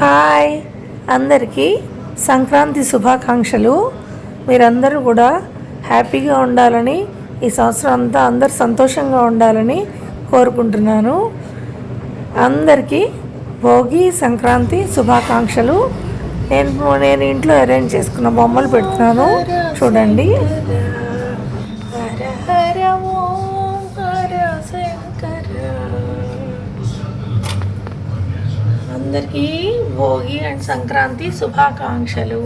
Hi అందరికీ సంక్రాంతి శుభాకాంక్షలు. మీరందరూ కూడా హ్యాపీగా ఉండాలని, ఈ సంవత్సరం అంతా అందరు సంతోషంగా ఉండాలని కోరుకుంటున్నాను. అందరికీ భోగి సంక్రాంతి శుభాకాంక్షలు. నేను ఇంట్లో అరేంజ్ చేసుకున్న బొమ్మలు పెడుతున్నాను, చూడండి. అందరికీ భోగి అండ్ సంక్రాంతి శుభాకాంక్షలు.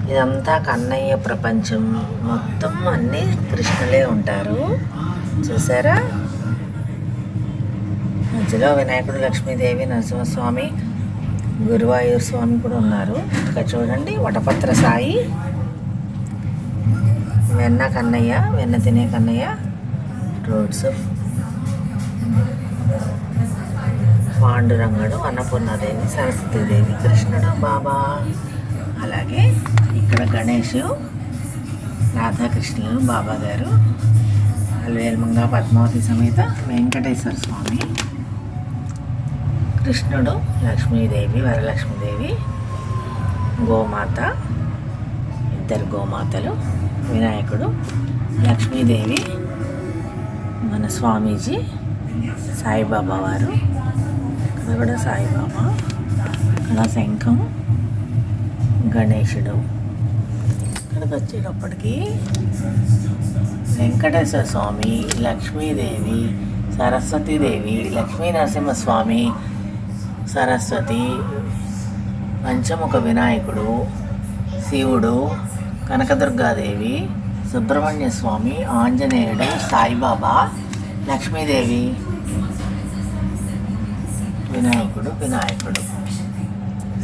ఇదంతా కన్నయ్య ప్రపంచం, మొత్తం అన్నీ కృష్ణులే ఉంటారు, చూసారా. మధ్యలో వినాయకుడు, లక్ష్మీదేవి, నరసింహస్వామి, గురువాయూర్ స్వామి కూడా ఉన్నారు. ఇక్కడ చూడండి, వటపత్ర సాయి, వెన్న కన్నయ్య, వెన్న తినే కన్నయ్య, రోడ్స్, పాండురంగడు, అన్నపూర్ణాదేవి, సరస్వతీదేవి, కృష్ణుడు, బాబా. అలాగే ఇక్కడ గణేష్, రాధాకృష్ణులు, బాబా గారు, అలవేల్మంగ పద్మావతి సమేత వెంకటేశ్వర స్వామి, కృష్ణుడు, లక్ష్మీదేవి, వరలక్ష్మీదేవి, గోమాత, ఇద్దరు గోమాతలు, వినాయకుడు, లక్ష్మీదేవి, మన స్వామీజీ, సాయిబాబా వారు, ఇక్కడ కూడా సాయిబాబా, ఇక్కడ శంఖం, గణేశుడు. ఇక్కడికి వచ్చేటప్పటికి వెంకటేశ్వర స్వామి, లక్ష్మీదేవి, సరస్వతీదేవి, లక్ష్మీ నరసింహస్వామి, సరస్వతి, పంచముఖ వినాయకుడు, శివుడు, కనకదుర్గాదేవి, సుబ్రహ్మణ్య స్వామి, ఆంజనేయుడు, సాయిబాబా, లక్ష్మీదేవి, వినాయకుడు,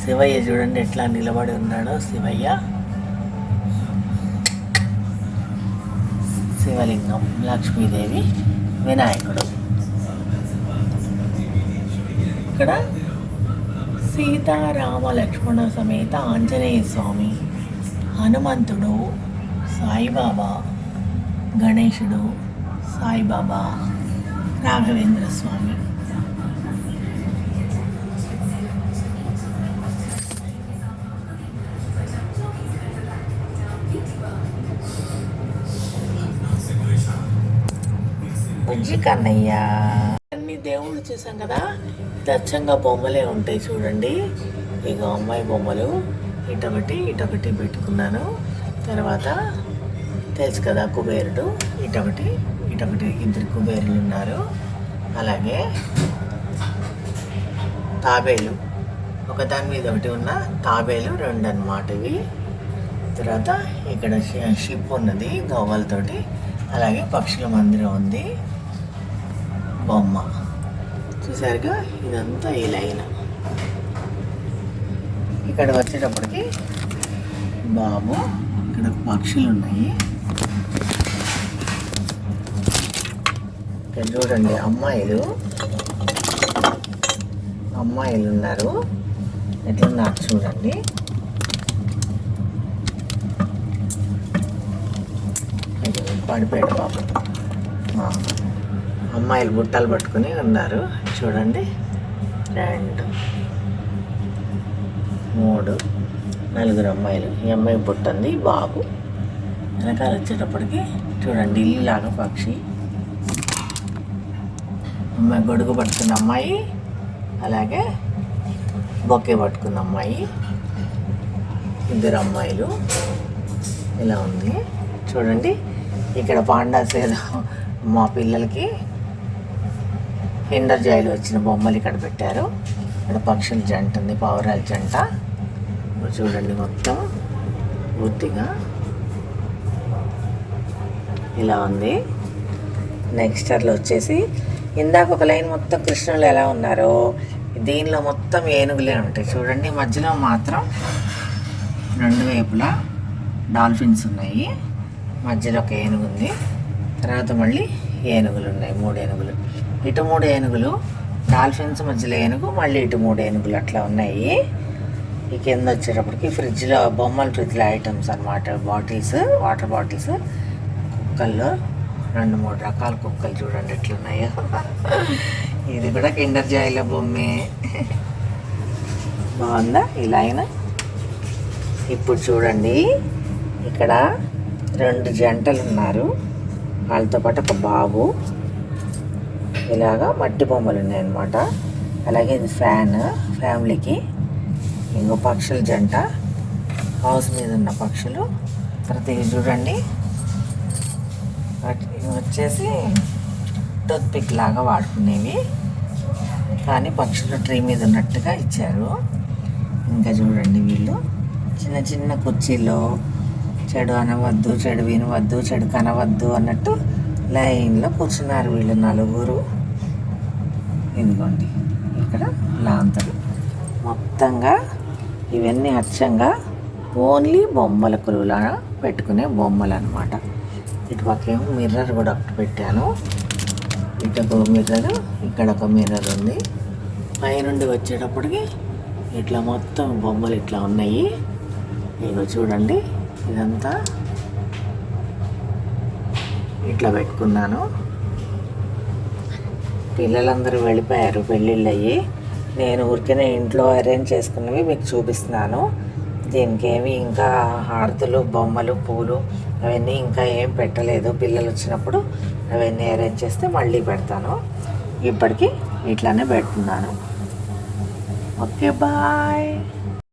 శివయ్య చూడండి ఎట్లా నిలబడి ఉన్నాడో. శివలింగం, లక్ష్మీదేవి, వినాయకుడు. ఇక్కడ సీతారామ లక్ష్మణ సమేత ఆంజనేయ స్వామి, హనుమంతుడు, సాయిబాబా, గణేశుడు, సాయిబాబా, రాఘవేంద్ర స్వామి. బుజ్జి కన్నయ్య. అన్ని దేవుళ్ళు చూసాం కదా, దచ్చంగా బొమ్మలే ఉంటాయి చూడండి. ఇక అమ్మాయి బొమ్మలు ఇటొకటి పెట్టుకున్నాను. తర్వాత తెలుసు కదా, కుబేరుడు, ఇటొకటి ఇద్దరు కుబేరులు ఉన్నారు. అలాగే తాబేలు, ఒకదాని మీద ఒకటి ఉన్న తాబేలు, రెండు అన్నమాట ఇవి. తర్వాత ఇక్కడ షిప్ ఉన్నది గవ్వలతోటి. అలాగే పక్షుల మందిరం ఉంది, బొమ్మ చూసారుగా. ఇదంతా ఈ లైన్. ఇక్కడ వచ్చేటప్పటికి బాబు, ఇక్కడ పక్షులు ఉన్నాయి. ఇక్కడ చూడండి, అమ్మాయిలు ఉన్నారు, ఎట్లున్నారు చూడండి. పడిపోయాడు బాబు. అమ్మాయిలు బుట్టలు పట్టుకుని ఉన్నారు చూడండి. 2, 3, 4 అమ్మాయిలు. ఈ అమ్మాయి బుట్టుంది, బాబు. వెనకాల వచ్చేటప్పటికి చూడండి, ఇల్లులాగా పక్షి. అమ్మాయి గొడుగు పట్టుకున్న అమ్మాయి, అలాగే బొకే పట్టుకున్న అమ్మాయి, 2 అమ్మాయిలు. ఇలా ఉంది చూడండి. ఇక్కడ పాండాసేలో మా పిల్లలకి కిండర్ జాయ్లో వచ్చిన బొమ్మలు ఇక్కడ పెట్టారు. ఇక్కడ పక్షుల జంట ఉంది, పావురాల జంట చూడండి. మొత్తం పూర్తిగా ఇలా ఉంది. నెక్స్ట్ అట్లా వచ్చేసి ఇందాక ఒక లైన్ మొత్తం కృష్ణులు ఎలా ఉన్నారో దీనిలో మొత్తం ఏనుగులే ఉంటాయి చూడండి. మధ్యలో మాత్రం 2 వైపులా డాల్ఫిన్స్ ఉన్నాయి. మధ్యలో ఒక ఏనుగు ఉంది. తర్వాత మళ్ళీ ఏనుగులు ఉన్నాయి, 3 ఏనుగులు. ఇటు 3 ఏనుగులు, డాల్ఫిన్స్ మధ్యలో ఏనుగు, మళ్ళీ ఇటు 3 ఏనుగులు అట్లా ఉన్నాయి. ఈ కింద వచ్చేటప్పటికి ఫ్రిడ్జ్లో బొమ్మలు, ఫ్రిడ్జ్లో ఐటమ్స్ అన్నమాట. బాటిల్స్, వాటర్ బాటిల్స్, కుక్కల్లో 2-3 రకాల కుక్కలు చూడండి ఎట్లున్నాయో. ఇది కూడా కిండర్ జాయ్లో బొమ్మే. బాగుందా ఈ లైన్? ఇప్పుడు చూడండి, ఇక్కడ 2 జంటలు ఉన్నారు, వాళ్ళతో పాటు ఒక బాబు. ఇలాగా మట్టి బొమ్మలు ఉన్నాయన్నమాట. అలాగే ఇది ఫ్యాన్ ఫ్యామిలీకి. ఇంకో పక్షుల జంట, హౌస్ మీద ఉన్న పక్షులు. తర్వాత ఇవి చూడండి, ఇవి వచ్చేసి టూత్పిక్ లాగా వాడుకునేవి, కానీ పక్షులు ట్రీ మీద ఉన్నట్టుగా ఇచ్చారు. ఇంకా చూడండి, వీళ్ళు చిన్న చిన్న కుర్చీలో చెడు అనవద్దు, చెడు వినవద్దు, చెడు కనవద్దు అన్నట్టు లైన్లో కూర్చున్నారు వీళ్ళు 4. ఇదిగోండి ఇక్కడ లాంతరు. మొత్తంగా ఇవన్నీ అచ్చంగా ఓన్లీ బొమ్మల కొలువులా పెట్టుకునే బొమ్మలు అనమాట. ఇటు పక్కేమో మిర్రర్ కూడా ఒకటి పెట్టాను. ఇటు ఒక మిర్రర్, ఇక్కడ ఒక మిర్రర్ ఉంది. పైనుండి వచ్చేటప్పటికి ఇట్లా మొత్తం బొమ్మలు ఇట్లా ఉన్నాయి. ఇగో చూడండి, ఇదంతా ఇట్లా పెట్టుకున్నాను. పిల్లలందరూ వెళ్ళిపోయారు పెళ్ళిళ్ళు అయ్యి. నేను ఊరికనే ఇంట్లో అరేంజ్ చేసుకున్నవి మీకు చూపిస్తున్నాను. దీనికి ఏమి ఇంకా హారతులు, బొమ్మలు, పూలు అవన్నీ ఇంకా ఏం పెట్టలేదు. పిల్లలు వచ్చినప్పుడు అవన్నీ అరేంజ్ చేస్తే మళ్ళీ పెడతాను. ఇప్పటికీ ఇట్లానే పెడుతున్నాను. Okay, bye.